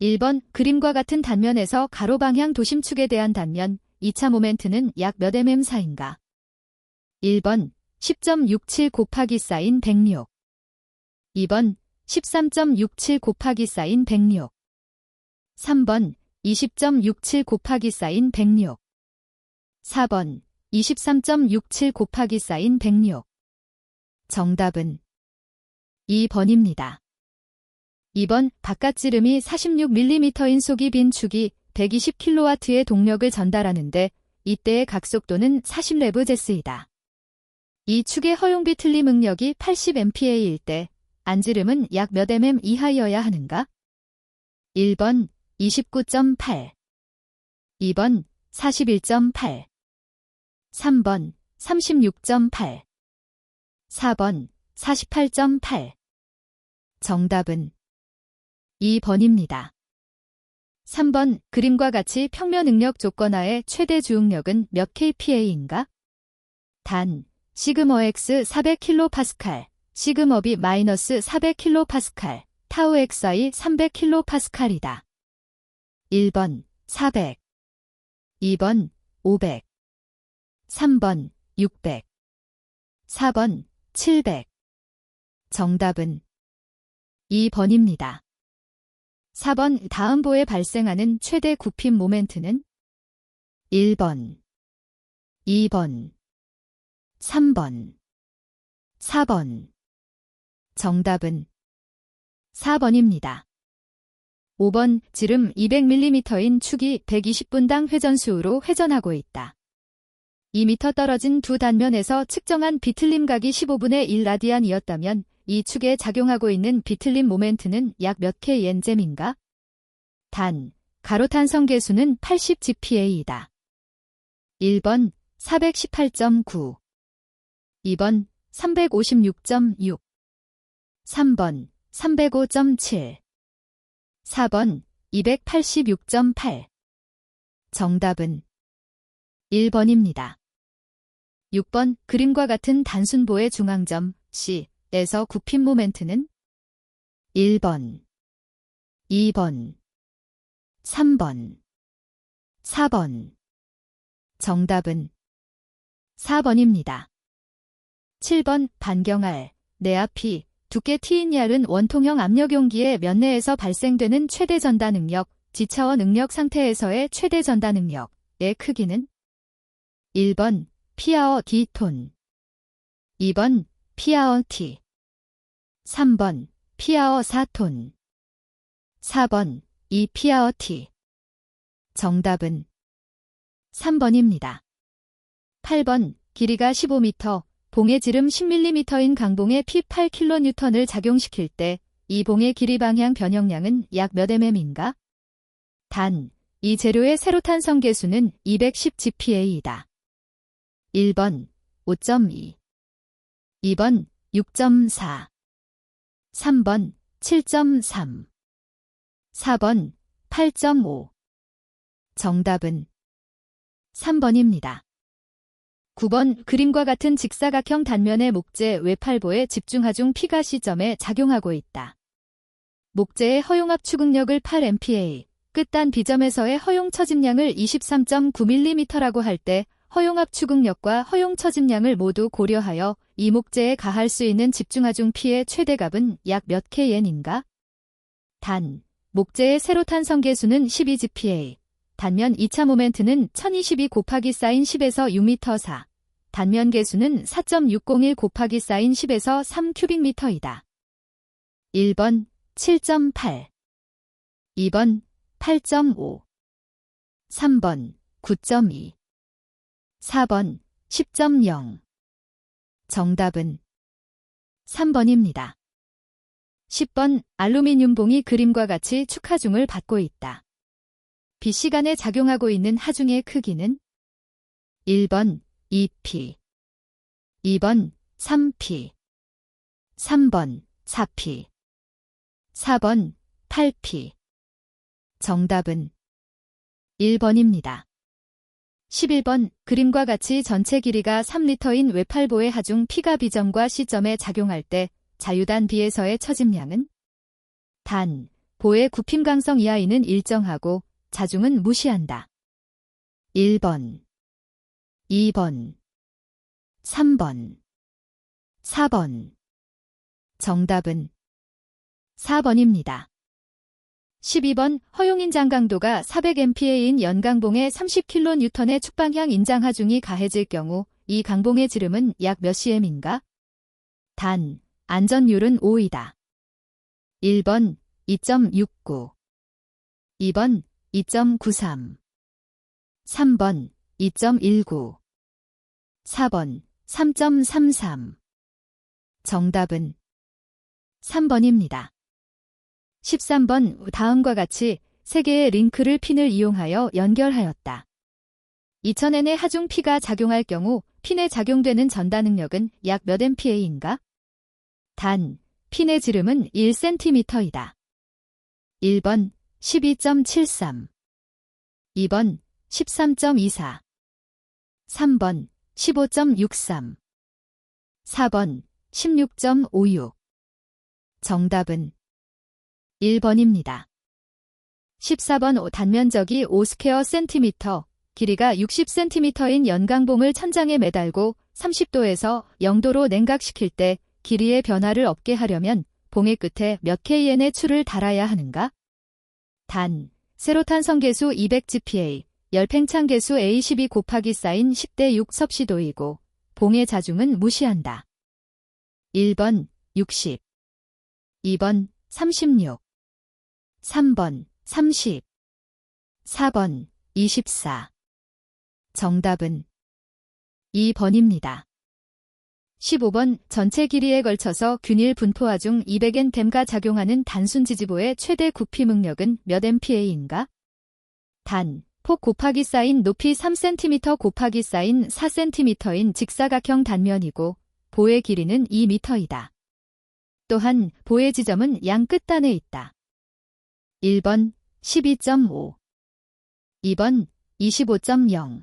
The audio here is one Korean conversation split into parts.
1번 그림과 같은 단면에서 가로 방향 도심축에 대한 단면 2차 모멘트는 약 몇 mm 사인가? 1번 10.67 곱하기 사인 106 2번 13.67 곱하기 사인 106 3번 20.67 곱하기 사인 106 4번 23.67 곱하기 사인 106 정답은 2번입니다. 2번 바깥지름이 46mm인 속이 빈 축이 120kW의 동력을 전달하는데 이때의 각속도는 40레브제스이다. 이 축의 허용비 틀림 응력이 80MPa일 때 안지름은 약 몇 mm 이하여야 하는가? 1번 29.8 2번 41.8 3번 36.8 4번 48.8 정답은 2번입니다. 3번 그림과 같이 평면 응력 조건 하에 최대 주응력은 몇 kPa인가? 단 시그머X 400kPa, 시그머B 마이너스 400kPa, 타우 XI 300kPa이다. 1번 400 2번 500 3번 600 4번 700 정답은 2번입니다. 4번 다음 보에 발생하는 최대 굽힘 모멘트는 1번 2번 3번 4번 정답은 4번입니다. 5번 지름 200mm인 축이 120분당 회전수로 회전하고 있다. 2m 떨어진 두 단면에서 측정한 비틀림각이 15분의 1라디안이었다면 이 축에 작용하고 있는 비틀림 모멘트는 약 몇 kNj인가? 단, 가로탄성 계수는 80GPa이다. 1번 418.9 2번 356.6 3번 305.7 4번 286.8 정답은 1번입니다. 6번 그림과 같은 단순보의 중앙점 C에서 굽힘 모멘트는 1번 2번 3번 4번 정답은 4번입니다. 7번 반경알, 내앞이 두께 T인 얇은 원통형 압력용기의 면내에서 발생되는 최대 전단 응력, G차원 응력 상태에서의 최대 전단 응력의 크기는 1번 피아어 D톤 2번 피아어 T 3번 피아어 4톤 4번 2피아어 T 정답은 3번입니다. 8번 길이가 15m, 봉의 지름 10mm인 강봉에 P8kN을 작용시킬 때 이 봉의 길이 방향 변형량은 약 몇 mm인가? 단, 이 재료의 세로탄성 계수는 210GPa이다. 1번 5.2 2번 6.4 3번 7.3 4번 8.5 정답은 3번입니다. 9번 그림과 같은 직사각형 단면의 목재 외팔보에 집중하중 P가 C점에 작용하고 있다. 목재의 허용압 추궁력을 8MPa, 끝단 B점에서의 허용 처짐량을 23.9mm라고 할 때 허용압 추궁력과 허용 처짐량을 모두 고려하여 이 목재에 가할 수 있는 집중하중 P의 최대값은 약 몇 kN인가? 단, 목재의 세로탄성 계수는 12GPa, 단면 2차 모멘트는 1022 곱하기 사인 10에서 6m 4, 단면 계수는 4.601 곱하기 사인 10에서 3 큐빅미터이다. 1번 7.8 2번 8.5 3번 9.2 4번 10.0 정답은 3번입니다. 10번 알루미늄 봉이 그림과 같이 축하중을 받고 있다. B시간에 작용하고 있는 하중의 크기는 1번 2P 2번 3P 3번 4P 4번 8P 정답은 1번입니다. 11번 그림과 같이 전체 길이가 3m인 외팔보의 하중 P가 B점과 C점에 작용할 때 자유단 B에서의 처짐량은 단 보의 굽힘 강성 이하이는 일정하고 자중은 무시한다. 1번, 2번, 3번, 4번. 정답은 4번입니다. 12번 허용 인장 강도가 400MPa인 연강봉에 30kN의 축방향 인장 하중이 가해질 경우 이 강봉의 지름은 약 몇 cm인가? 단, 안전율은 5이다. 1번 2.69, 2번 2.93, 3번 2.19, 4번 3.33. 정답은 3번입니다. 13번 다음과 같이 3개의 링크를 핀을 이용하여 연결하였다. 2000N의 하중 P가 작용할 경우 핀에 작용되는 전다 능력은 약 몇 MPa인가? 단, 핀의 지름은 1cm이다. 1번 12.73, 2번 13.24, 3번 15.63, 4번 16.56. 정답은 1번입니다. 14번 단면적이 5스퀘어 센티미터, 길이가 60cm인 연강봉을 천장에 매달고 30도에서 0도로 냉각시킬 때 길이의 변화를 없게 하려면 봉의 끝에 몇 KN의 추를 달아야 하는가? 단, 세로탄 성계수 200GPa, 열팽창 계수 A12 곱하기 사인 10대 6 섭씨도이고 봉의 자중은 무시한다. 1번 60, 2번 36, 3번 30, 4번 24. 정답은 2번입니다. 15번 전체 길이에 걸쳐서 균일 분포화 중 200N댐가 작용하는 단순 지지보의 최대 굽힘 응력은 몇 MPa인가? 단, 폭 곱하기 사인 높이 3cm 곱하기 사인 4cm인 직사각형 단면이고 보의 길이는 2m이다. 또한 보의 지점은 양 끝단에 있다. 1번 12.5, 2번 25.0,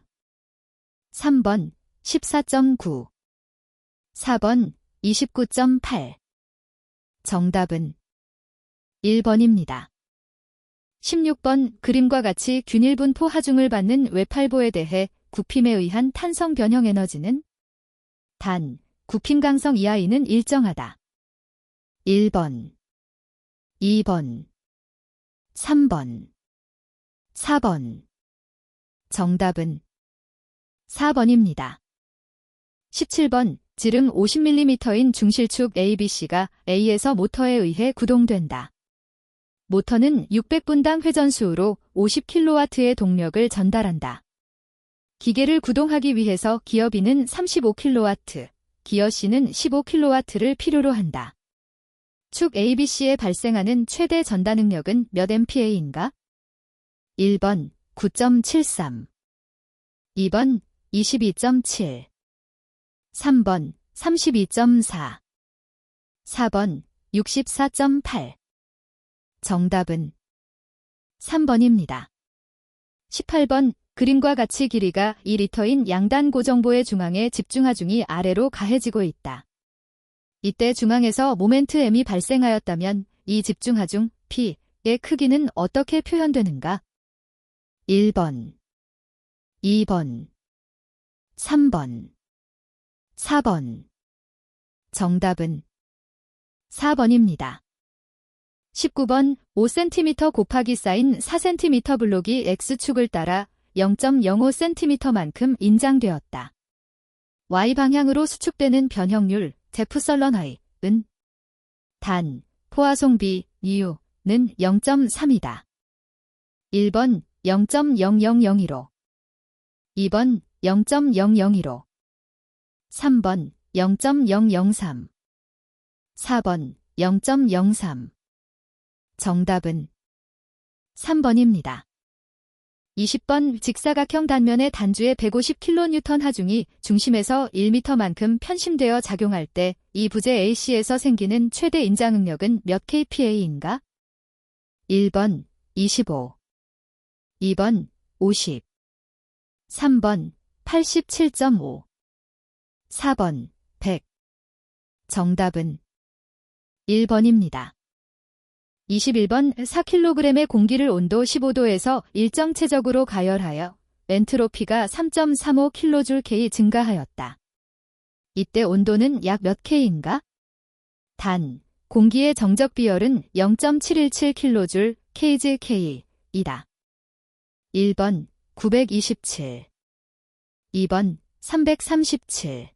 3번 14.9, 4번 29.8. 정답은 1번입니다. 16번 그림과 같이 균일 분포 하중을 받는 외팔보에 대해 굽힘에 의한 탄성 변형 에너지는? 단, 굽힘 강성 이하이는 일정하다. 1번, 2번, 3번, 4번. 정답은 4번입니다. 17번 지름 50mm인 중실축 ABC가 A에서 모터에 의해 구동된다. 모터는 600분당 회전수로 50kW의 동력을 전달한다. 기계를 구동하기 위해서 기어 B는 35kW, 기어 C는 15kW를 필요로 한다. 축 ABC에 발생하는 최대 전다 능력은 몇 MPa인가? 1번 9.73, 2번 22.7, 3번 32.4, 4번 64.8. 정답은 3번입니다. 18번 그림과 같이 길이가 2m인 양단 고정보의 중앙에 집중하중이 아래로 가해지고 있다. 이때 중앙에서 모멘트 M이 발생하였다면 이 집중하중 P의 크기는 어떻게 표현되는가? 1번, 2번, 3번, 4번. 정답은 4번입니다. 19번 5cm 곱하기 사인 4cm 블록이 X축을 따라 0.05cm만큼 인장되었다. Y방향으로 수축되는 변형률 제프설런하이은 단, 포화송비, U는 0.3이다. 1번 0.0015, 2번 0.001호, 3번 0.003, 4번 0.03. 정답은 3번입니다. 20번 직사각형 단면의 단주의 150kN 하중이 중심에서 1m만큼 편심되어 작용할 때 이 부재 AC에서 생기는 최대 인장 응력은 몇 kPa인가? 1번 25, 2번 50, 3번 87.5, 4번 100. 정답은 1번입니다. 21번 4kg의 공기를 온도 15도에서 일정체적으로 가열하여 엔트로피가 3.35kJ 증가하였다. 이때 온도는 약 몇 K인가? 단, 공기의 정적 비열은 0.717kJ kgK이다. 1번 927, 2번 337,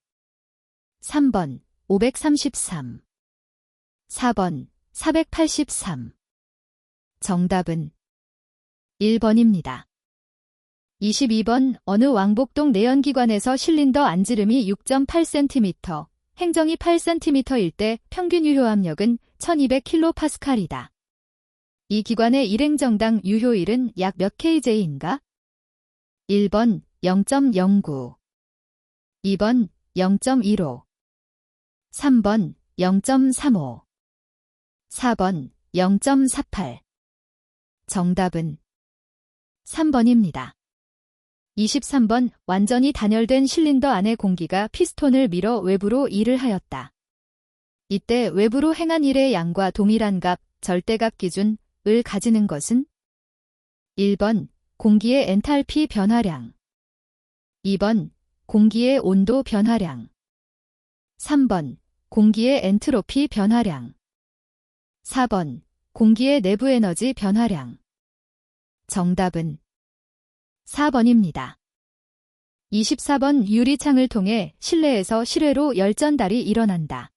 3번 533, 4번 483. 정답은 1번입니다. 22번 어느 왕복동 내연기관에서 실린더 안지름이 6.8cm, 행정이 8cm일 때 평균 유효압력은 1200kPa이다. 이 기관의 일행정당 유효율은 약 몇 kJ인가? 1번 0.09, 2번 0.15, 3번 0.35, 4번 0.48. 정답은 3번입니다. 23번 완전히 단열된 실린더 안의 공기가 피스톤을 밀어 외부로 일을 하였다. 이때 외부로 행한 일의 양과 동일한 값, 절대값 기준을 가지는 것은 1번 공기의 엔탈피 변화량, 2번 공기의 온도 변화량, 3번 공기의 엔트로피 변화량, 4번 공기의 내부 에너지 변화량. 정답은 4번입니다. 24번 유리창을 통해 실내에서 실외로 열전달이 일어난다.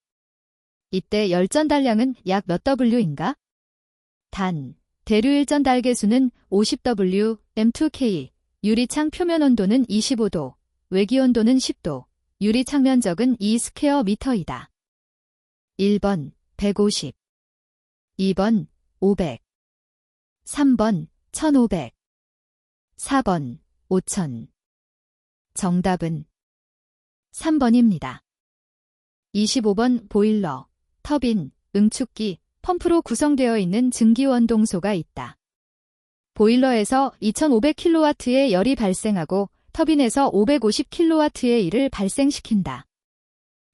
이때 열전달량은 약 몇 W인가? 단, 대류일전달 계수는 50W, M2K, 유리창 표면 온도는 25도, 외기 온도는 10도, 유리창 면적은 2스퀘어미터이다. 1번 150, 2번 500, 3번 1500, 4번 5000. 정답은 3번입니다. 25번 보일러, 터빈, 응축기, 펌프로 구성되어 있는 증기원동소가 있다. 보일러에서 2500kW의 열이 발생하고 터빈에서 550kW의 일을 발생시킨다.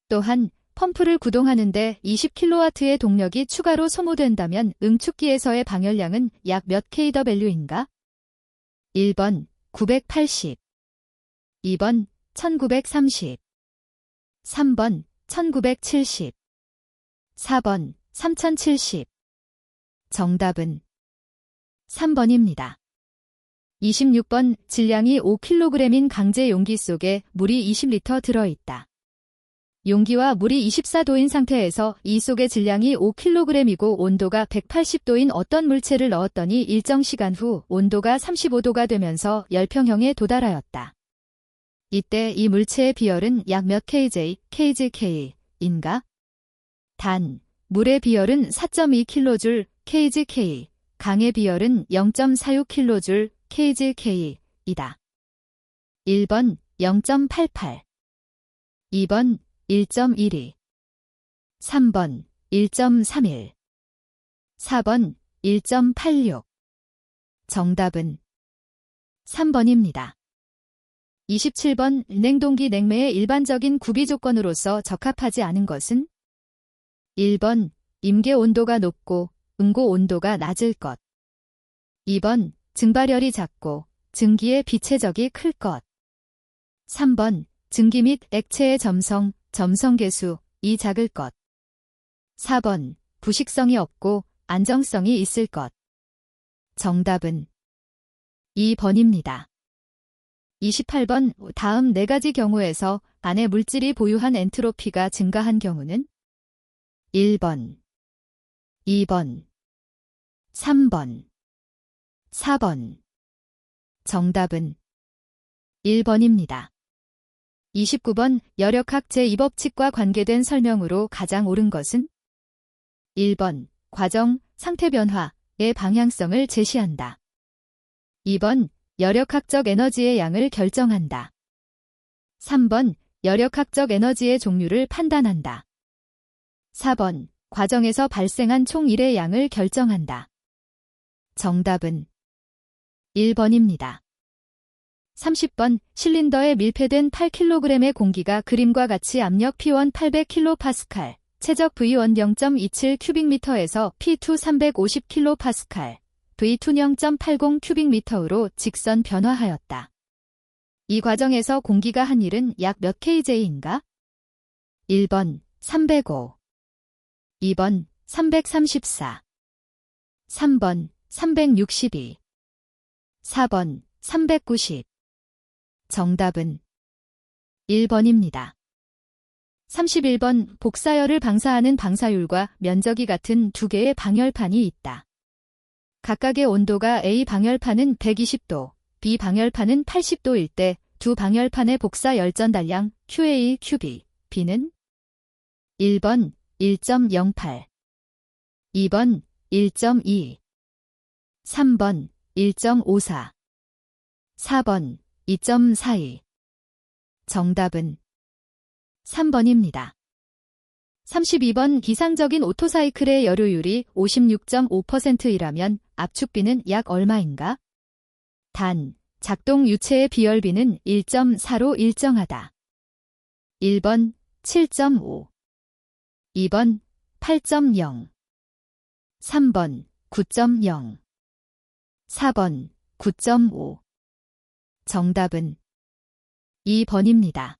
또한 펌프를 구동하는데 20kW의 동력이 추가로 소모된다면 응축기에서의 방열량은 약 몇 kW인가? 1번 980, 2번 1930, 3번 1970, 4번 3070. 정답은 3번입니다. 26번 질량이 5kg인 강제 용기 속에 물이 20L 들어있다. 용기와 물이 24도인 상태에서 이 속의 질량이 5kg이고 온도가 180도인 어떤 물체를 넣었더니 일정 시간 후 온도가 35도가 되면서 열평형에 도달하였다. 이때 이 물체의 비열은 약 몇 kgK인가? 단, 물의 비열은 4.2kJ kgK, 강의 비열은 0.46kJ kgK이다. 1번 0.88, 2번 1.12, 3번 1.31, 4번 1.86. 정답은 3번입니다. 27번 냉동기 냉매의 일반적인 구비 조건으로서 적합하지 않은 것은 1번 임계 온도가 높고 응고 온도가 낮을 것, 2번 증발열이 작고 증기의 비체적이 클 것, 3번 증기 및 액체의 점성계수이 작을 것, 4번 부식성이 없고 안정성이 있을 것. 정답은 2번입니다. 28번 다음 4가지 경우에서 안의 물질이 보유한 엔트로피가 증가한 경우는 1번, 2번, 3번, 4번. 정답은 1번입니다. 29번 열역학 제2법칙과 관계된 설명으로 가장 옳은 것은 1번 과정, 상태 변화의 방향성을 제시한다. 2번 열역학적 에너지의 양을 결정한다. 3번 열역학적 에너지의 종류를 판단한다. 4번 과정에서 발생한 총 일의 양을 결정한다. 정답은 1번입니다. 30번 실린더에 밀폐된 8kg의 공기가 그림과 같이 압력 P1 800kPa, 최적 V1 0.27 큐빅미터에서 P2 350kPa, V2 0.80 큐빅미터로 직선 변화하였다. 이 과정에서 공기가 한 일은 약 몇 kJ인가? 1번 305, 2번 334, 3번 362, 4번 390. 정답은 1번입니다. 31번 복사열을 방사하는 방사율과 면적이 같은 두 개의 방열판이 있다. 각각의 온도가 A 방열판은 120도, B 방열판은 80도일 때 두 방열판의 복사 열전달량 QA, QB, B는 1번 1.08, 2번 1.2, 3번 1.54, 4번 2.42. 정답은 3번입니다. 32번 기상적인 오토사이클의 열효율이 56.5%이라면 압축비는 약 얼마인가? 단, 작동 유체의 비열비는 1.4로 일정하다. 1번 7.5, 2번 8.0, 3번 9.0, 4번 9.5. 정답은 2번입니다.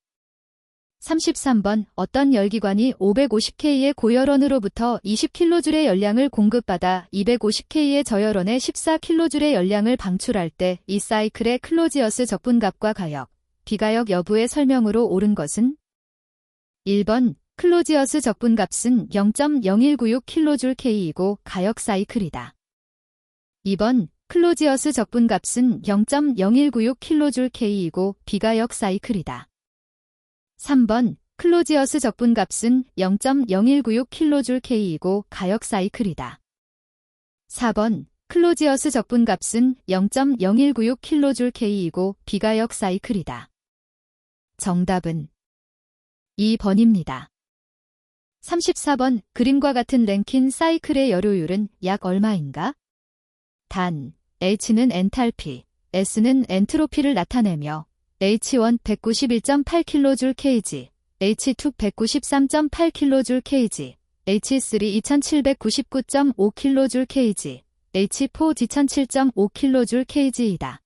33번 어떤 열기관이 550K의 고열원으로부터 20kJ의 열량을 공급받아 250K의 저열원에 14kJ의 열량을 방출할 때 이 사이클의 클로지어스 적분값과 가역, 비가역 여부의 설명으로 옳은 것은? 1번 클로지어스 적분값은 0.0196kJk이고 가역 사이클이다. 2번 클로지어스 적분값은 0.0196kJk이고 비가역 사이클이다. 3번 클로지어스 적분값은 0.0196kJk이고 가역 사이클이다. 4번 클로지어스 적분값은 0.0196kJk이고 비가역 사이클이다. 정답은 2번입니다. 34번 그림과 같은 랭킨 사이클의 열효율은 약 얼마인가? 단, H는 엔탈피, S는 엔트로피를 나타내며 H1 191.8kJ, H2 193.8kJ, H3 2799.5kJ, H4 2007.5kJ이다.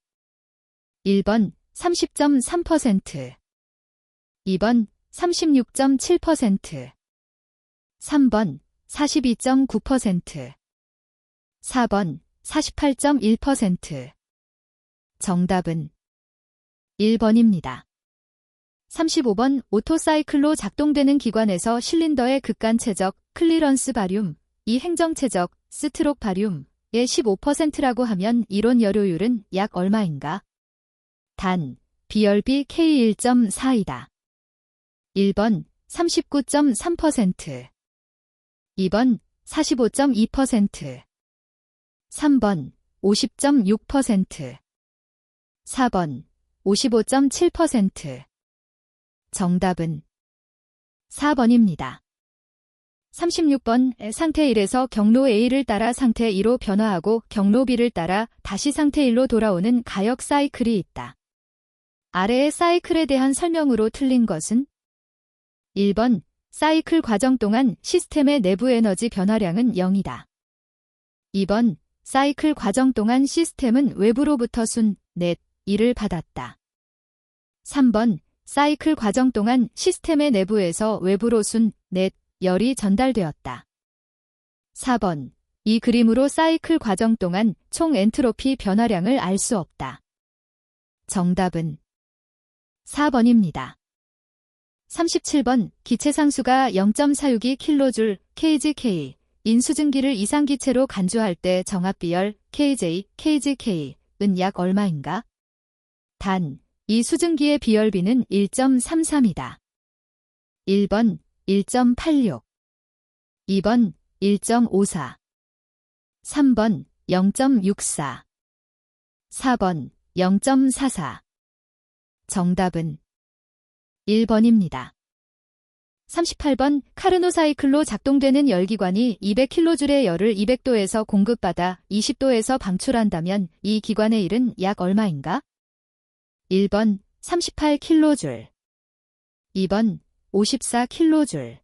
1번 30.3%, 2번 36.7%, 3번 42.9%, 4번 48.1%. 정답은 1번입니다. 35번 오토사이클로 작동되는 기관에서 실린더의 극간체적, 클리런스 바륨, 이 행정체적, 스트록 바륨의 15%라고 하면 이론 열효율은 약 얼마인가? 단, 비열비 K1.4이다. 1번 39.3%, 2번 45.2%, 3번 50.6%, 4번 55.7%. 정답은 4번입니다. 36번 상태 1에서 경로 A를 따라 상태 2로 변화하고 경로 B를 따라 다시 상태 1로 돌아오는 가역 사이클이 있다. 아래의 사이클에 대한 설명으로 틀린 것은? 1번 사이클 과정 동안 시스템의 내부 에너지 변화량은 0이다. 2번 사이클 과정 동안 시스템은 외부로부터 순, 넷, 1을 받았다. 3번 사이클 과정 동안 시스템의 내부에서 외부로 순, 넷, 열이 전달되었다. 4번 이 그림으로 사이클 과정 동안 총 엔트로피 변화량을 알 수 없다. 정답은 4번입니다. 37번 기체 상수가 0.462kJ, kgK, 인수증기를 이상기체로 간주할 때 정합비열 kJ, kgK은 약 얼마인가? 단, 이 수증기의 비열비는 1.33이다. 1번 1.86, 2번 1.54, 3번 0.64, 4번 0.44. 정답은 1번입니다. 38번 카르노 사이클로 작동되는 열기관이 200kJ의 열을 200도에서 공급받아 20도에서 방출한다면 이 기관의 일은 약 얼마인가? 1번 38kJ, 2번 54kJ,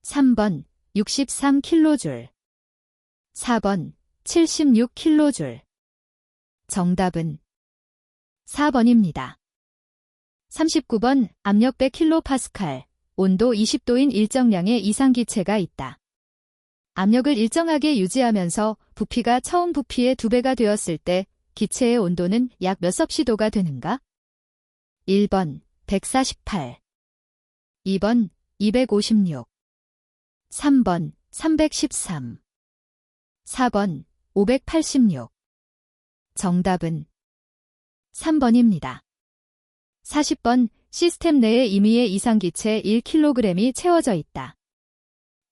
3번 63kJ 4번 76kJ 정답은 4번입니다. 39번 압력 100kPa, 온도 20도인 일정량의 이상기체가 있다. 압력을 일정하게 유지하면서 부피가 처음 부피의 2배가 되었을 때 기체의 온도는 약 몇 섭씨도가 되는가? 1번 148, 2번 256, 3번 313, 4번 586. 정답은 3번입니다. 40번 시스템 내에 임의의 이상기체 1kg이 채워져 있다.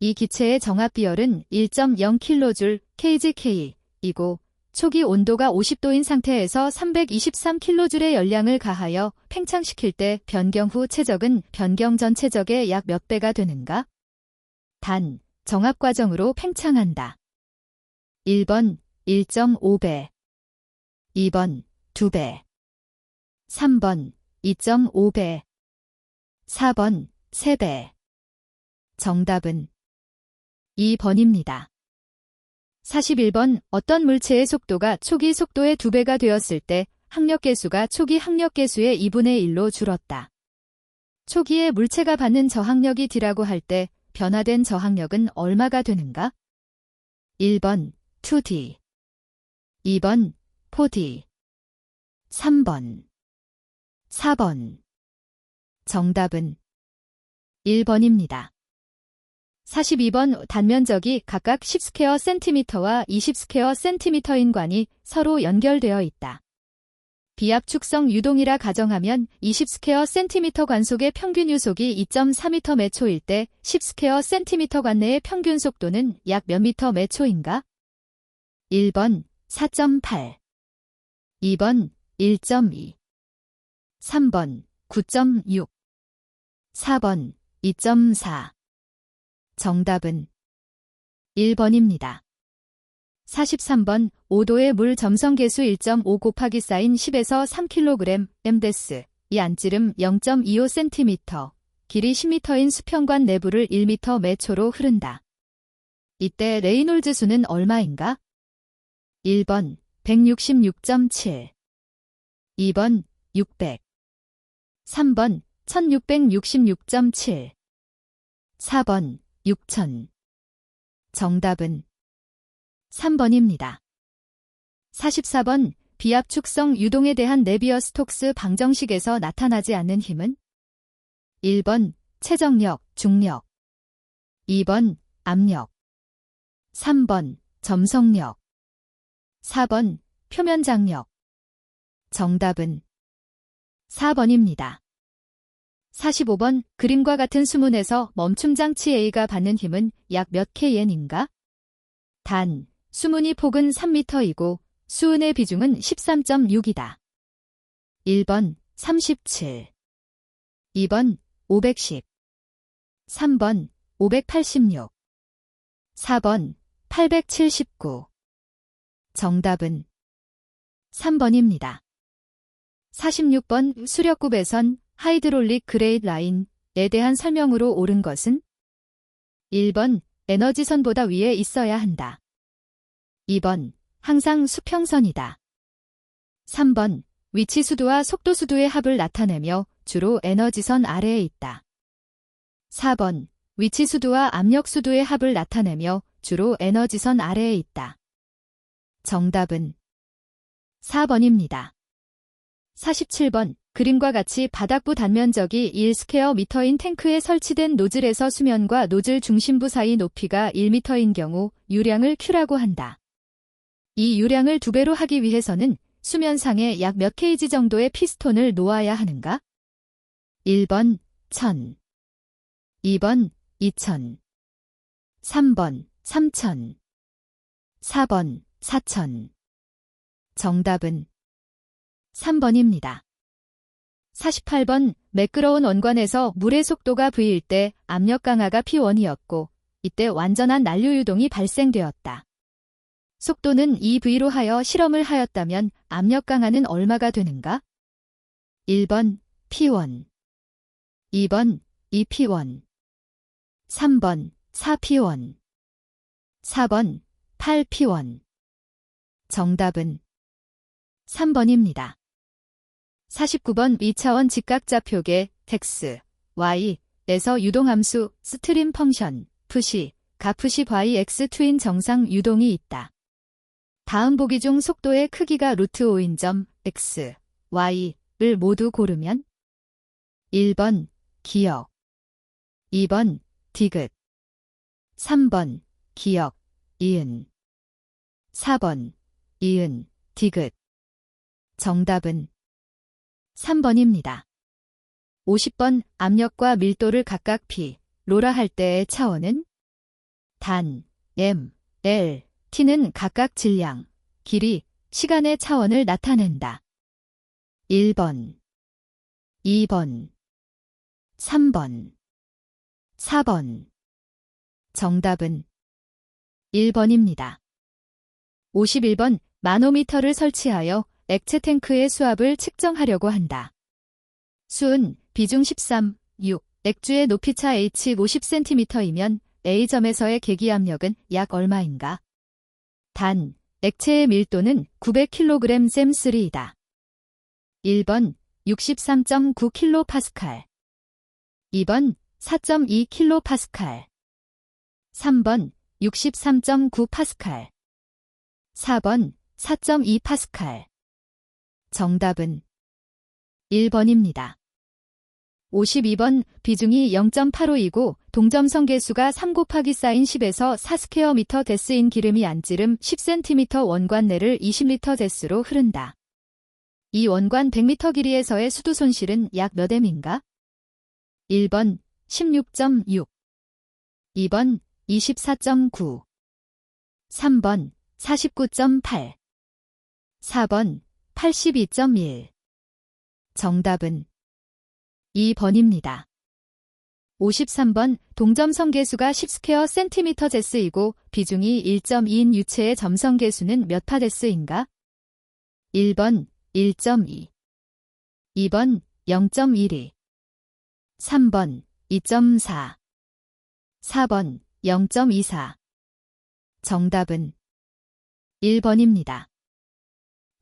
이 기체의 정합 비열은 1.0kJ kgk이고 초기 온도가 50도인 상태에서 323kJ의 열량을 가하여 팽창시킬 때 변경 후 최적은 변경 전 최적의 약 몇 배가 되는가? 단, 정합 과정으로 팽창한다. 1번 1.5배, 2번 2배, 3번 2.5배, 4번 3배. 정답은 2번입니다. 41번 어떤 물체의 속도가 초기 속도의 2배가 되었을 때 항력계수가 초기 항력계수의 2분의 1로 줄었다. 초기에 물체가 받는 저항력이 D라고 할 때 변화된 저항력은 얼마가 되는가? 1번 2D, 2번 4D, 3번, 4번. 정답은 1번입니다. 42번 단면적이 각각 10스퀘어cm와 20스퀘어cm인 관이 서로 연결되어 있다. 비압축성 유동이라 가정하면 20스퀘어cm 관 속의 평균 유속이 2.4m 매 초일 때 10스퀘어cm 관 내의 평균 속도는 약 몇 미터 매 초인가? 1번 4.8, 2번 1.2, 3번 9.6, 4번 2.4. 정답은 1번입니다. 43번 5도의 물 점성계수 1.5 곱하기 사인 10에서 3kg m데스 이 안찌름 0.25cm, 길이 10m인 수평관 내부를 1m 매 초로 흐른다. 이때 레이놀즈 수는 얼마인가? 1번 166.7, 2번 600, 3번 1666.7, 4번 6000. 정답은 3번입니다. 44번 비압축성 유동에 대한 네비어-스톡스 방정식에서 나타나지 않는 힘은? 1번 최정력, 중력, 2번 압력, 3번 점성력, 4번 표면장력. 정답은 4번입니다. 45번 그림과 같은 수문에서 멈춤장치 A가 받는 힘은 약 몇 kN인가? 단, 수문이 폭은 3m이고 수은의 비중은 13.6이다. 1번 37, 2번 510, 3번 586, 4번 879. 정답은 3번입니다. 46번 수력구 배선 하이드롤릭 그레이드 라인에 대한 설명으로 옳은 것은? 1번 에너지선보다 위에 있어야 한다. 2번 항상 수평선이다. 3번 위치수두와 속도수두의 합을 나타내며 주로 에너지선 아래에 있다. 4번 위치수두와 압력수두의 합을 나타내며 주로 에너지선 아래에 있다. 정답은 4번입니다. 47번 그림과 같이 바닥부 단면적이 1스퀘어미터인 탱크에 설치된 노즐에서 수면과 노즐 중심부 사이 높이가 1m인 경우 유량을 Q라고 한다. 이 유량을 2배로 하기 위해서는 수면상에 약 몇 kg 정도의 피스톤을 놓아야 하는가? 1번 1000, 2번 2000, 3번 3000, 4번 4000. 정답은 3번입니다. 48번 매끄러운 원관에서 물의 속도가 V일 때 압력 강화가 P1이었고 이때 완전한 난류 유동이 발생되었다. 속도는 2V로 하여 실험을 하였다면 압력 강화는 얼마가 되는가? 1번 P1, 2번 2P1, 3번 4p1. 4번 8p1. 정답은 3번입니다. 49번 2차원 직각좌표계 x, y에서 유동함수 스트림 펑션 푸시, 가푸시 y x2인 정상 유동이 있다. 다음 보기 중 속도의 크기가 루트 5인 점 x, y를 모두 고르면 1번 기역, 2번 디귿, 3번 기역, 이은, 4번 이은, 디귿. 정답은 3번입니다. 50번 압력과 밀도를 각각 P로라 할 때의 차원은 단, M, L, T는 각각 질량, 길이, 시간의 차원을 나타낸다. 1번, 2번, 3번, 4번. 정답은 1번입니다. 51번 마노미터를 설치하여 액체 탱크의 수압을 측정하려고 한다. 수은 비중 13, 6, 액주의 높이차 H 50cm이면 A점에서의 계기압력은 약 얼마인가? 단, 액체의 밀도는 900kg 셈3이다. 1번 63.9kPa, 2번 4.2kPa, 3번 63.9Pa, 4번 4.2Pa. 정답은 1번입니다. 52번 비중이 0.85이고 동점성 계수가 3 곱하기 사인 10에서 4스퀘어미터 데스인 기름이 안지름 10cm 원관 내를 20리터 데스로 흐른다. 이 원관 100m 길이에서의 수도 손실은 약 몇 M인가? 1번 16.6, 2번 24.9, 3번 49.8, 4번 82.1. 정답은 2번입니다. 53번 동점성 계수가 10스퀘어 센티미터 데스이고 비중이 1.2인 유체의 점성 계수는 몇 파 데스인가? 1번 1.2, 2번 0.12, 3번 2.4, 4번 0.24. 정답은 1번입니다.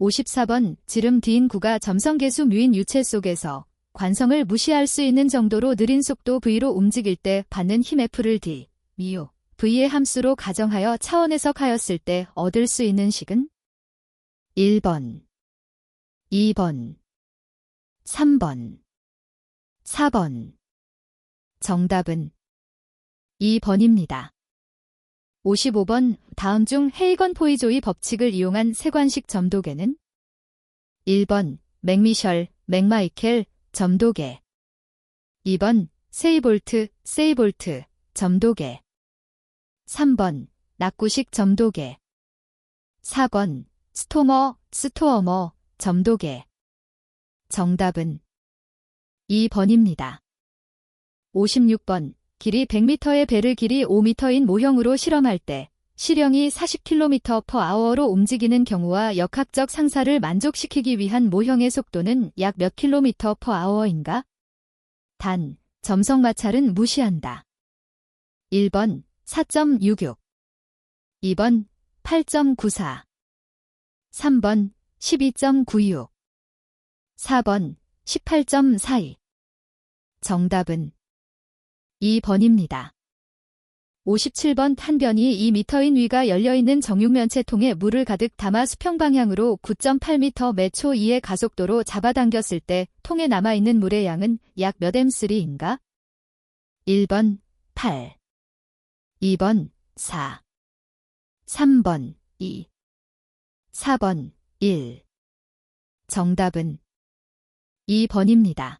54번 지름 D인구가 점성계수 뮤인 유체 속에서 관성을 무시할 수 있는 정도로 느린 속도 V로 움직일 때 받는 힘 F를 D, 뮤, V의 함수로 가정하여 차원해석하였을 때 얻을 수 있는 식은 1번, 2번, 3번, 4번. 정답은 2번입니다. 55번 다음 중 헤이건 포이조이 법칙을 이용한 세관식 점도계는 1번 맥미셜, 맥마이켈, 점도계, 2번 세이볼트, 세이볼트, 점도계, 3번 낙구식 점도계, 4번 스토머, 스토어머, 점도계. 정답은 2번입니다. 56번 길이 100m의 배를 길이 5m인 모형으로 실험할 때 시령이 40km/h로 움직이는 경우와 역학적 상사를 만족시키기 위한 모형의 속도는 약 몇 km/h인가? 단, 점성 마찰은 무시한다. 1번 4.66, 2번 8.94, 3번 12.96, 4번 18.42. 정답은 2번입니다. 57번 한 변이 2m인 위가 열려있는 정육면체통에 물을 가득 담아 수평 방향으로 9.8m 매 초 2의 가속도로 잡아당겼을 때 통에 남아있는 물의 양은 약 몇 M3인가? 1번 8, 2번 4, 3번 2, 4번 1. 정답은 2번입니다.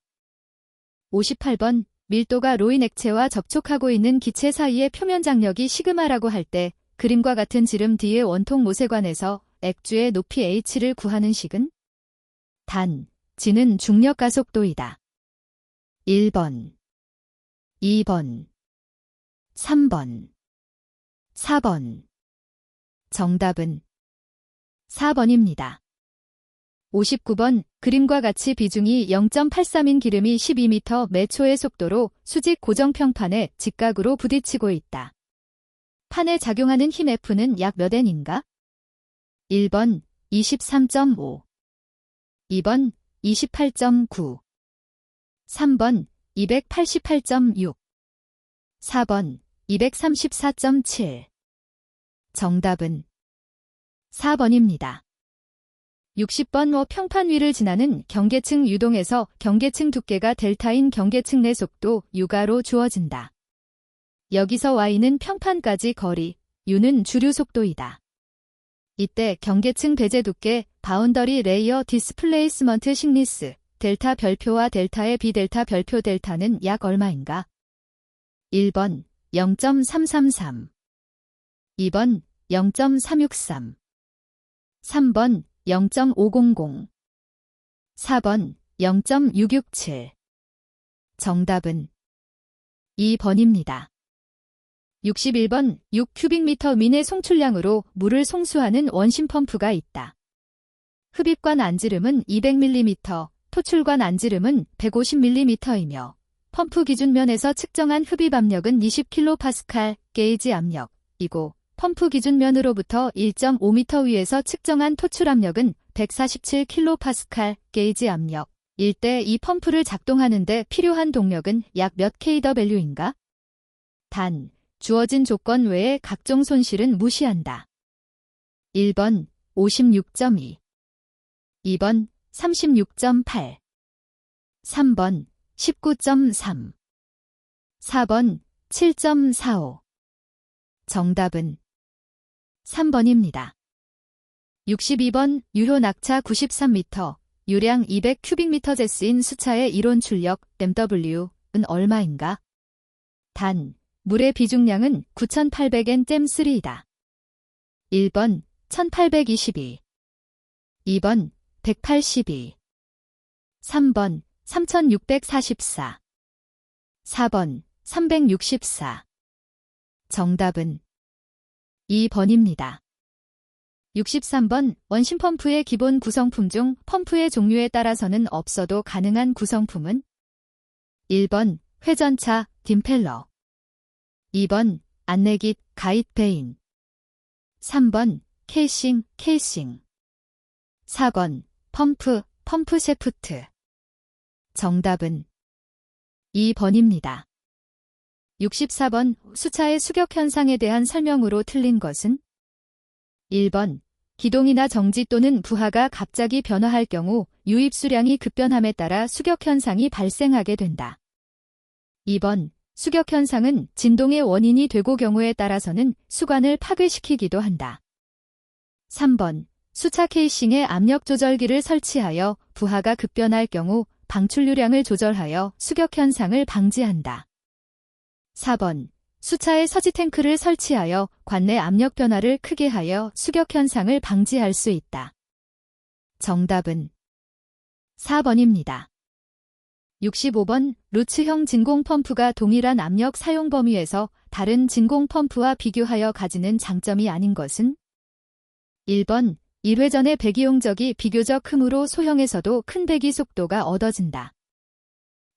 58번 밀도가 로인 액체와 접촉하고 있는 기체 사이의 표면 장력이 시그마라고 할 때 그림과 같은 지름 D의 원통 모세관에서 액주의 높이 H를 구하는 식은? 단, G는 중력 가속도이다. 1번, 2번, 3번, 4번. 정답은 4번입니다. 59번 그림과 같이 비중이 0.83인 기름이 12m 매 초의 속도로 수직 고정평판에 직각으로 부딪히고 있다. 판에 작용하는 힘 F는 약 몇 N인가? 1번 23.5, 2번 28.9, 3번 288.6, 4번 234.7. 정답은 4번입니다. 60번 평판 위를 지나는 경계층 유동에서 경계층 두께가 델타인 경계층 내 속도 U가로 주어진다. 여기서 Y는 평판까지 거리, U는 주류 속도이다. 이때 경계층 배제 두께, 바운더리 레이어 디스플레이스먼트 식니스, 델타 별표와 델타의 비델타 별표 델타는 약 얼마인가? 1번 0.333, 2번 0.363, 3번 0.500, 4번 0.667. 정답은 2번입니다. 61번 6큐빅미터 미의 송출량으로 물을 송수하는 원심 펌프가 있다. 흡입관 안지름은 200mm, 토출관 안지름은 150mm이며 펌프 기준면에서 측정한 흡입 압력은 20kPa 게이지 압력이고 펌프 기준면으로부터 1.5m 위에서 측정한 토출 압력은 147kPa 게이지 압력일 때 이 펌프를 작동하는 데 필요한 동력은 약 몇 kW인가? 단, 주어진 조건 외에 각종 손실은 무시한다. 1번 56.2, 2번 36.8, 3번 19.3, 4번 7.45. 정답은 3번입니다. 62번 유효 낙차 93m, 유량 200큐빅미터 제스인 수차의 이론 출력 MW은 얼마인가? 단, 물의 비중량은 9800N/3이다. 1번 1822, 2번 182, 3번 3644, 4번 364. 정답은 2번입니다. 63번 원심 펌프의 기본 구성품 중 펌프의 종류에 따라서는 없어도 가능한 구성품은? 1번 회전차, 딤펠러, 2번 안내깃, 가이드 베인, 3번 케이싱, 4번 펌프 셰프트. 정답은 2번입니다. 64번 수차의 수격 현상에 대한 설명으로 틀린 것은? 1번 기동이나 정지 또는 부하가 갑자기 변화할 경우 유입 수량이 급변함에 따라 수격 현상이 발생하게 된다. 2번 수격 현상은 진동의 원인이 되고 경우에 따라서는 수관을 파괴시키기도 한다. 3번 수차 케이싱에 압력 조절기를 설치하여 부하가 급변할 경우 방출유량을 조절하여 수격 현상을 방지한다. 4번 수차에 서지 탱크를 설치하여 관내 압력 변화를 크게 하여 수격 현상을 방지할 수 있다. 정답은 4번입니다. 65번 루츠형 진공 펌프가 동일한 압력 사용 범위에서 다른 진공 펌프와 비교하여 가지는 장점이 아닌 것은? 1번 1회전의 배기용적이 비교적 크므로 소형에서도 큰 배기 속도가 얻어진다.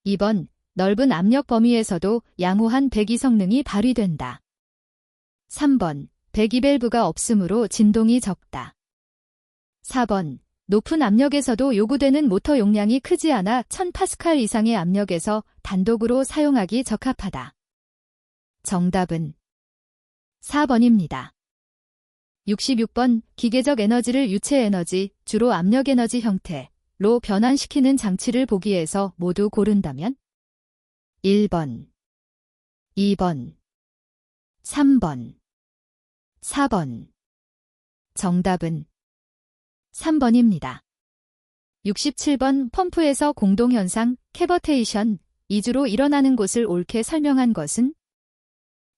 2번 넓은 압력 범위에서도 양호한 배기 성능이 발휘된다. 3번 배기 밸브가 없으므로 진동이 적다. 4번 높은 압력에서도 요구되는 모터 용량이 크지 않아 1000파스칼 이상의 압력에서 단독으로 사용하기 적합하다. 정답은 4번입니다. 66번 기계적 에너지를 유체 에너지, 주로 압력 에너지 형태로 변환시키는 장치를 보기에서 모두 고른다면? 1번, 2번, 3번, 4번. 정답은 3번입니다. 67번 펌프에서 공동현상, 캐버테이션, 이주로 일어나는 곳을 옳게 설명한 것은?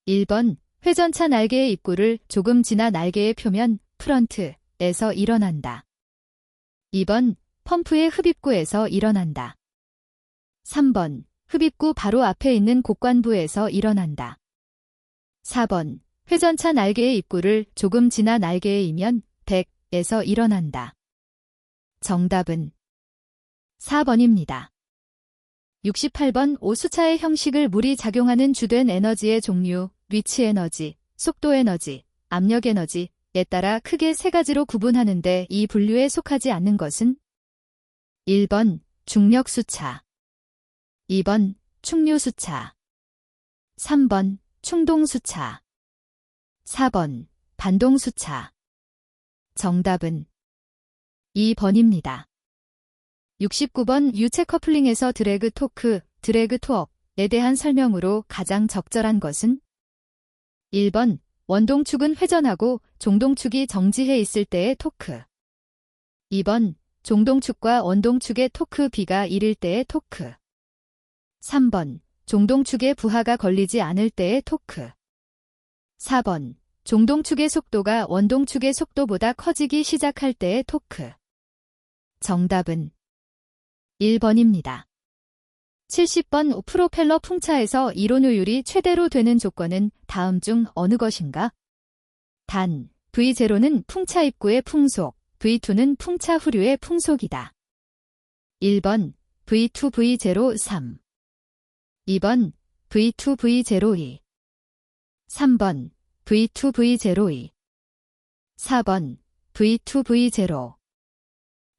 1번 회전차 날개의 입구를 조금 지나 날개의 표면, 프런트에서 일어난다. 2번 펌프의 흡입구에서 일어난다. 3번 흡입구 바로 앞에 있는 곡관부에서 일어난다. 4번 회전차 날개의 입구를 조금 지나 날개의 이면, 백에서 일어난다. 정답은 4번입니다. 68번 오수차의 형식을 물이 작용하는 주된 에너지의 종류, 위치 에너지, 속도 에너지, 압력 에너지에 따라 크게 세 가지로 구분하는데 이 분류에 속하지 않는 것은 1번 중력 수차, 2번 충류 수차, 3번 충동 수차, 4번 반동 수차. 정답은 2번입니다. 69번 유체 커플링에서 드래그 토크, 드래그 토업에 대한 설명으로 가장 적절한 것은 1번 원동축은 회전하고 종동축이 정지해 있을 때의 토크, 2번 종동축과 원동축의 토크 B가 1일 때의 토크, 3번 종동축에 부하가 걸리지 않을 때의 토크, 4번 종동축의 속도가 원동축의 속도보다 커지기 시작할 때의 토크. 정답은 1번입니다. 70번 프로펠러 풍차에서 이론효율이 최대로 되는 조건은 다음 중 어느 것인가? 단, V0는 풍차 입구의 풍속, V2는 풍차 후류의 풍속이다. 1번 V2 V0 3, 2번 V2 V0 2, 3번 V2 V0 2, 4번 V2 V0.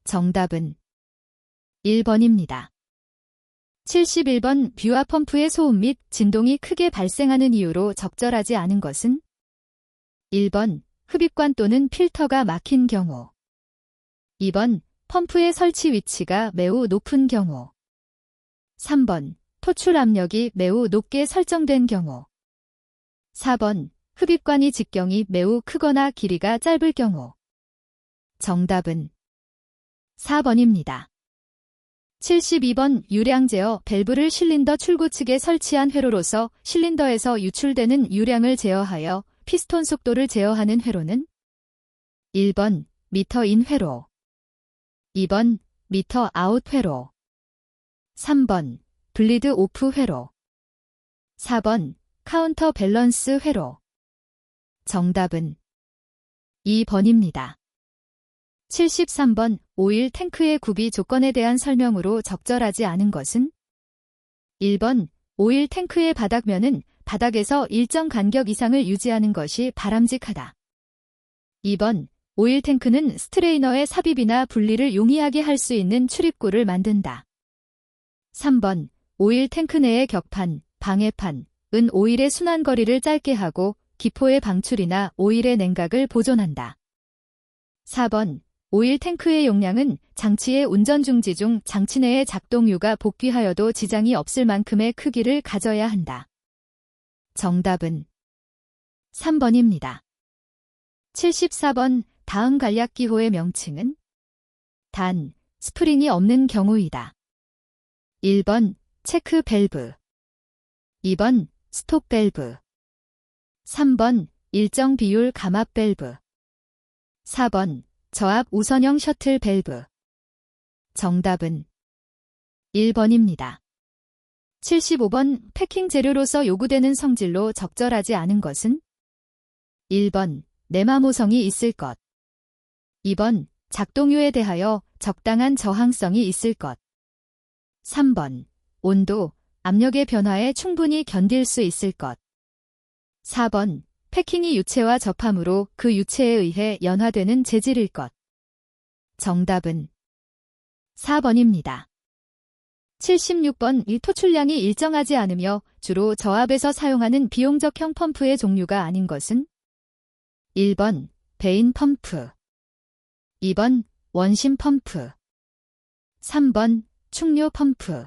정답은 1번입니다. 71번 뷰와 펌프의 소음 및 진동이 크게 발생하는 이유로 적절하지 않은 것은 1번 흡입관 또는 필터가 막힌 경우, 2번 펌프의 설치 위치가 매우 높은 경우, 3번 토출 압력이 매우 높게 설정된 경우, 4번 흡입관이 직경이 매우 크거나 길이가 짧을 경우. 정답은 4번입니다. 72번 유량 제어 밸브를 실린더 출구 측에 설치한 회로로서 실린더에서 유출되는 유량을 제어하여 피스톤 속도를 제어하는 회로는 1번 미터 인 회로, 2번 미터 아웃 회로, 3번 블리드 오프 회로, 4번 카운터 밸런스 회로. 정답은 2번입니다. 73번 오일 탱크의 구비 조건에 대한 설명으로 적절하지 않은 것은 1번 오일 탱크의 바닥면은 바닥에서 일정 간격 이상을 유지하는 것이 바람직하다. 2번 오일 탱크는 스트레이너의 삽입이나 분리를 용이하게 할 수 있는 출입구를 만든다. 3번 오일 탱크 내의 격판, 방해판은 오일의 순환거리를 짧게 하고 기포의 방출이나 오일의 냉각을 보존한다. 4번 오일 탱크의 용량은 장치의 운전 중지 중 장치 내의 작동유가 복귀하여도 지장이 없을 만큼의 크기를 가져야 한다. 정답은 3번입니다. 74번 다음 간략기호의 명칭은 단, 스프링이 없는 경우이다. 1번 체크 밸브, 2번 스톱 밸브, 3번 일정 비율 감압 밸브, 4번 저압 우선형 셔틀 밸브. 정답은 1번입니다. 75번 패킹 재료로서 요구되는 성질로 적절하지 않은 것은 1번 내마모성이 있을 것, 2번 작동유에 대하여 적당한 저항성이 있을 것, 3번 온도, 압력의 변화에 충분히 견딜 수 있을 것, 4번 패킹이 유체와 접함으로 그 유체에 의해 연화되는 재질일 것. 정답은 4번입니다. 76번 이 토출량이 일정하지 않으며 주로 저압에서 사용하는 비용적형 펌프의 종류가 아닌 것은 1번 베인 펌프, 2번 원심 펌프, 3번 충류 펌프,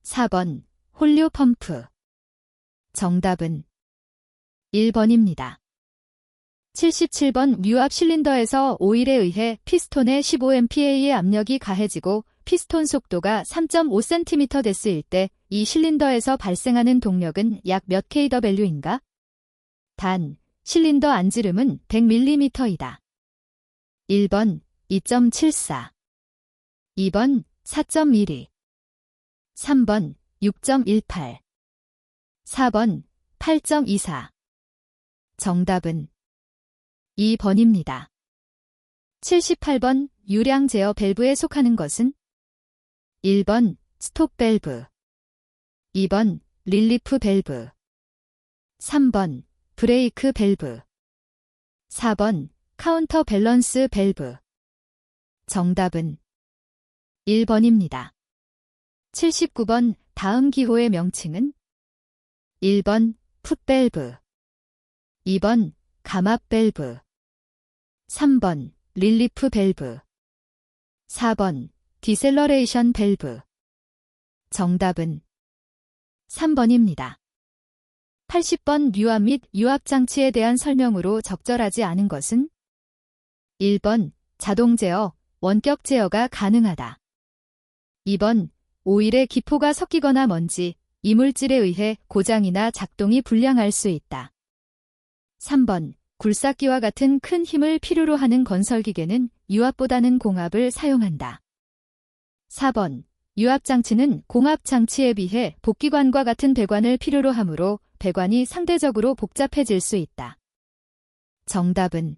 4번 홀류 펌프. 정답은 1번입니다. 77번 유압 실린더에서 오일에 의해 피스톤에 15MPa의 압력이 가해지고 피스톤 속도가 3.5cm 됐을 때 이 실린더에서 발생하는 동력은 약 몇 kW인가? 단, 실린더 안지름은 100mm이다. 1번 2.74, 2번 4.12, 3번 6.18, 4번 8.24. 정답은 2번입니다. 78번 유량 제어 밸브에 속하는 것은 1번 스톱 밸브, 2번 릴리프 밸브, 3번 브레이크 밸브. 4번 카운터 밸런스 밸브. 정답은 1번입니다. 79번 다음 기호의 명칭은 1번 풋밸브, 2번 감압 밸브, 3번 릴리프 밸브, 4번 디셀러레이션 밸브. 정답은 3번입니다. 80번 유압 및 유압장치에 대한 설명으로 적절하지 않은 것은 1번 자동 제어, 원격 제어가 가능하다. 2번 오일에 기포가 섞이거나 먼지, 이물질에 의해 고장이나 작동이 불량할 수 있다. 3번 굴삭기와 같은 큰 힘을 필요로 하는 건설기계는 유압보다는 공압을 사용한다. 4번 유압장치는 공압장치에 비해 복기관과 같은 배관을 필요로 하므로 배관이 상대적으로 복잡해질 수 있다. 정답은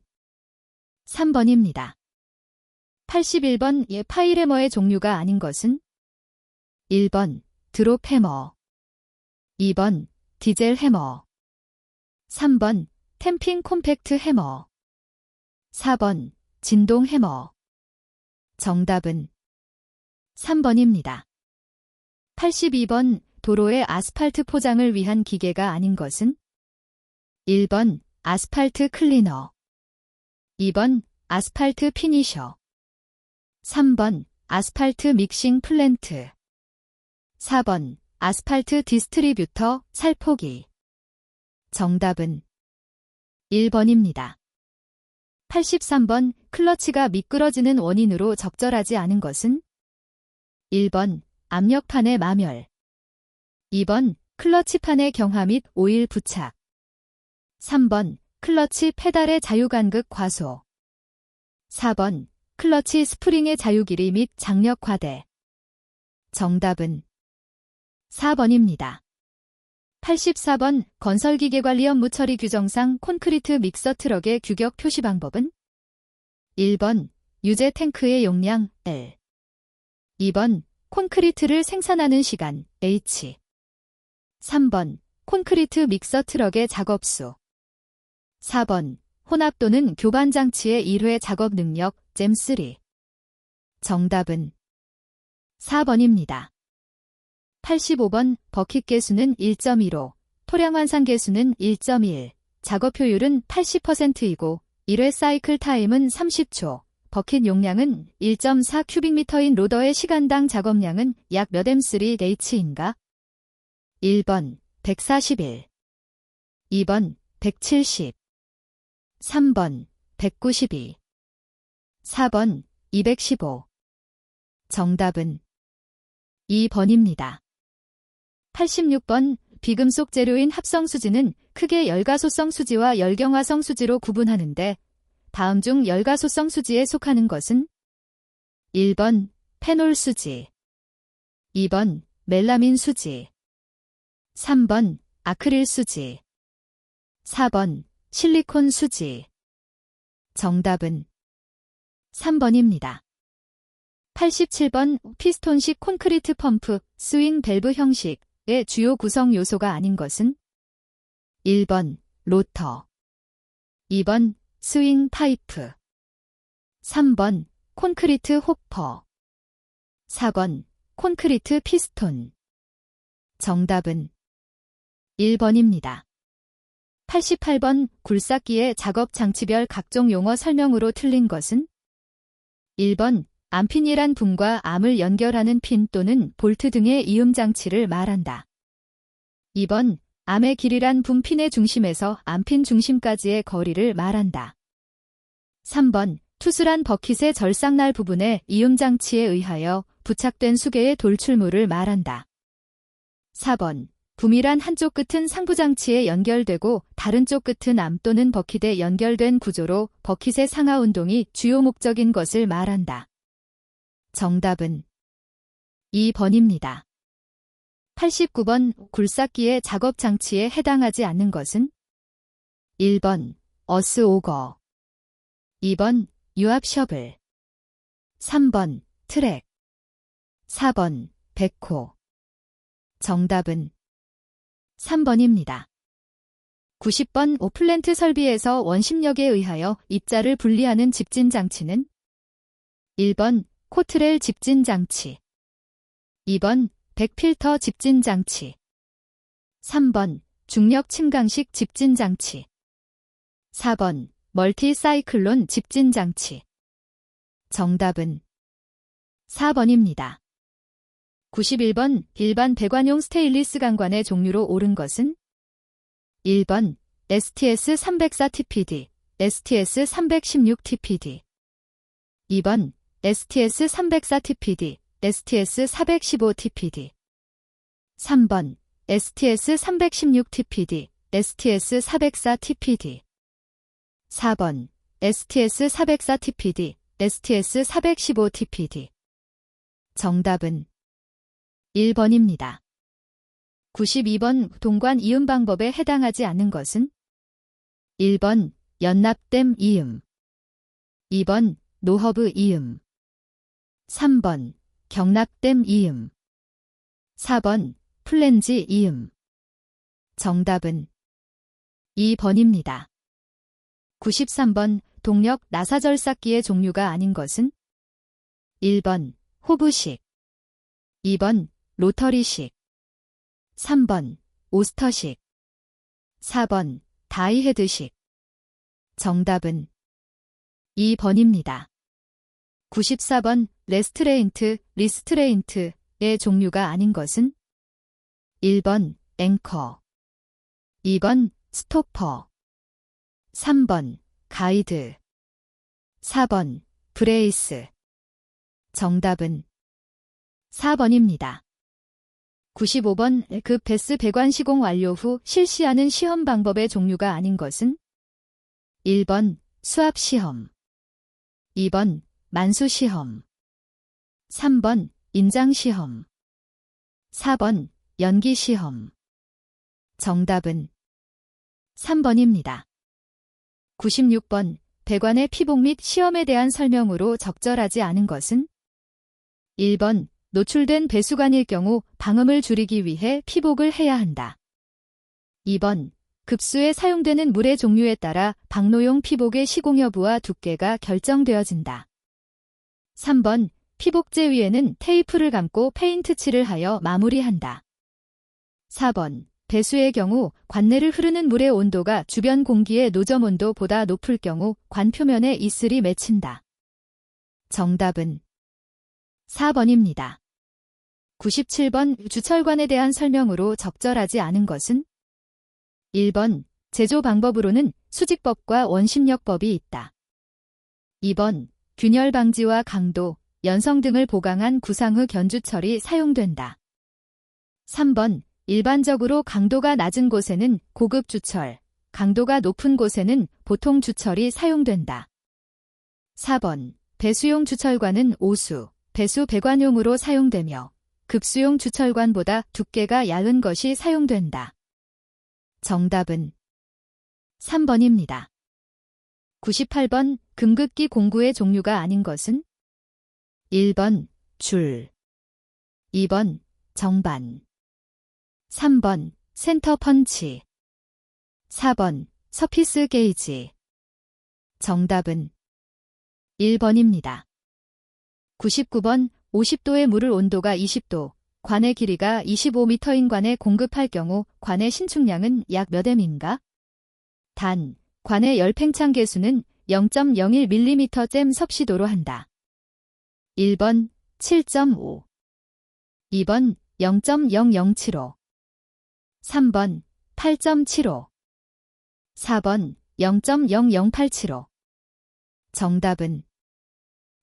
3번입니다. 81번 파일 해머의 종류가 아닌 것은 1번 드롭 해머, 2번 디젤 해머, 3번 템핑 콤팩트 해머, 4번 진동 해머. 정답은 3번입니다. 82번 도로의 아스팔트 포장을 위한 기계가 아닌 것은 1번 아스팔트 클리너, 2번 아스팔트 피니셔, 3번 아스팔트 믹싱 플랜트, 4번 아스팔트 디스트리뷰터 살포기. 정답은 1번입니다. 83번 클러치가 미끄러지는 원인으로 적절하지 않은 것은 1번 압력판의 마멸, 2번 클러치판의 경화 및 오일 부착, 3번 클러치 페달의 자유간극 과소, 4번 클러치 스프링의 자유길이 및 장력 과대. 정답은 4번입니다. 84번 건설기계 관리 업무 처리 규정상 콘크리트 믹서 트럭의 규격 표시 방법은 1번 유제 탱크의 용량 L, 2번 콘크리트를 생산하는 시간 H, 3번 콘크리트 믹서 트럭의 작업수, 4번 혼합 또는 교반 장치의 1회 작업 능력 잼3. 정답은 4번입니다. 85번 버킷 개수는 1.15, 토량 환산 개수는 1.1, 작업 효율은 80%이고 1회 사이클 타임은 30초, 버킷 용량은 1.4 큐빅미터인 로더의 시간당 작업량은 약 몇 M3H인가? 1번 141, 2번 170, 3번 192, 4번 215. 정답은 2번입니다. 86번 비금속 재료인 합성수지는 크게 열가소성 수지와 열경화성 수지로 구분하는데 다음 중 열가소성 수지에 속하는 것은 1번 페놀 수지, 2번 멜라민 수지, 3번 아크릴 수지, 4번 실리콘 수지. 정답은 3번입니다. 87번 피스톤식 콘크리트 펌프 스윙 밸브 형식의 주요 구성 요소가 아닌 것은 1번 로터, 2번 스윙 파이프, 3번 콘크리트 호퍼, 4번 콘크리트 피스톤. 정답은 1번입니다. 88번 굴삭기의 작업 장치별 각종 용어 설명으로 틀린 것은 1번 암핀이란 붐과 암을 연결하는 핀 또는 볼트 등의 이음 장치를 말한다. 2번 암의 길이란 붐핀의 중심에서 암핀 중심까지의 거리를 말한다. 3번 투수란 버킷의 절삭날 부분에 이음 장치에 의하여 부착된 수개의 돌출물을 말한다. 4번 붐이란 한쪽 끝은 상부장치에 연결되고 다른 쪽 끝은 암 또는 버킷에 연결된 구조로 버킷의 상하 운동이 주요 목적인 것을 말한다. 정답은 2번입니다. 89번 굴삭기의 작업 장치에 해당하지 않는 것은 1번 어스 오거, 2번 유압 셔블, 3번 트랙, 4번 백호. 정답은 3번입니다. 90번 오플랜트 설비에서 원심력에 의하여 입자를 분리하는 집진장치는 1번 코트렐 집진장치, 2번 백필터 집진장치, 3번 중력 침강식 집진장치, 4번 멀티사이클론 집진장치. 정답은 4번입니다. 91번 일반 배관용 스테인리스 강관의 종류로 옳은 것은 1번 STS-304TPD, STS-316TPD, 2번 STS-304TPD, STS-415TPD, 3번 STS-316TPD, STS-404TPD, 4번 STS-404TPD, STS-415TPD. 정답은 1번입니다. 92번 동관 이음 방법에 해당하지 않는 것은 1번 연납댐 이음, 2번 노허브 이음, 3번 경납댐 이음, 4번 플랜지 이음. 정답은 2번입니다. 93번 동력 나사절삭기의 종류가 아닌 것은 1번 호브식, 2번 로터리식, 3번 오스터식, 4번 다이헤드식. 정답은 2번입니다. 94번 레스트레인트, 리스트레인트의 종류가 아닌 것은 1번 앵커, 2번 스토퍼, 3번 가이드, 4번 브레이스. 정답은 4번입니다. 95번 급 베스 배관 시공 완료 후 실시하는 시험 방법의 종류가 아닌 것은 1번 수압 시험, 2번 만수 시험, 3번 인장 시험, 4번 연기 시험. 정답은 3번입니다. 96번 배관의 피복 및 시험에 대한 설명으로 적절하지 않은 것은 1번 노출된 배수관일 경우 방음을 줄이기 위해 피복을 해야 한다. 2번 급수에 사용되는 물의 종류에 따라 방로용 피복의 시공 여부와 두께가 결정되어진다. 3번 피복재 위에는 테이프를 감고 페인트 칠을 하여 마무리한다. 4번 배수의 경우 관내를 흐르는 물의 온도가 주변 공기의 노점 온도보다 높을 경우 관 표면에 이슬이 맺힌다. 정답은 4번입니다. 97번 주철관에 대한 설명으로 적절하지 않은 것은 1번 제조 방법으로는 수직법과 원심력법이 있다. 2번 균열 방지와 강도, 연성 등을 보강한 구상의 견주철이 사용된다. 3번 일반적으로 강도가 낮은 곳에는 고급 주철, 강도가 높은 곳에는 보통 주철이 사용된다. 4번 배수용 주철관은 오수, 배수 배관용으로 사용되며 급수용 주철관보다 두께가 얇은 것이 사용된다. 정답은 3번입니다. 98번 금극기 공구의 종류가 아닌 것은 1번 줄, 2번 정반, 3번 센터 펀치, 4번 서피스 게이지. 정답은 1번입니다. 99번 50도의 물을 온도가 20도, 관의 길이가 25m인 관에 공급할 경우 관의 신축량은 약 몇 M인가? 단, 관의 열팽창 계수는 0.01mm 섭씨도로 한다. 1번 7.5, 2번 0.0075, 3번 8.75, 4번 0.0087호. 정답은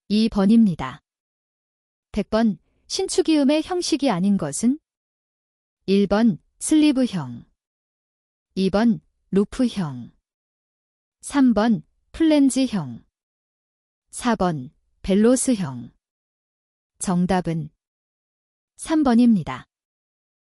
2번입니다. 100번 신축이음의 형식이 아닌 것은 1번 슬리브형, 2번 루프형, 3번 플랜지형, 4번 벨로스형. 정답은 3번입니다.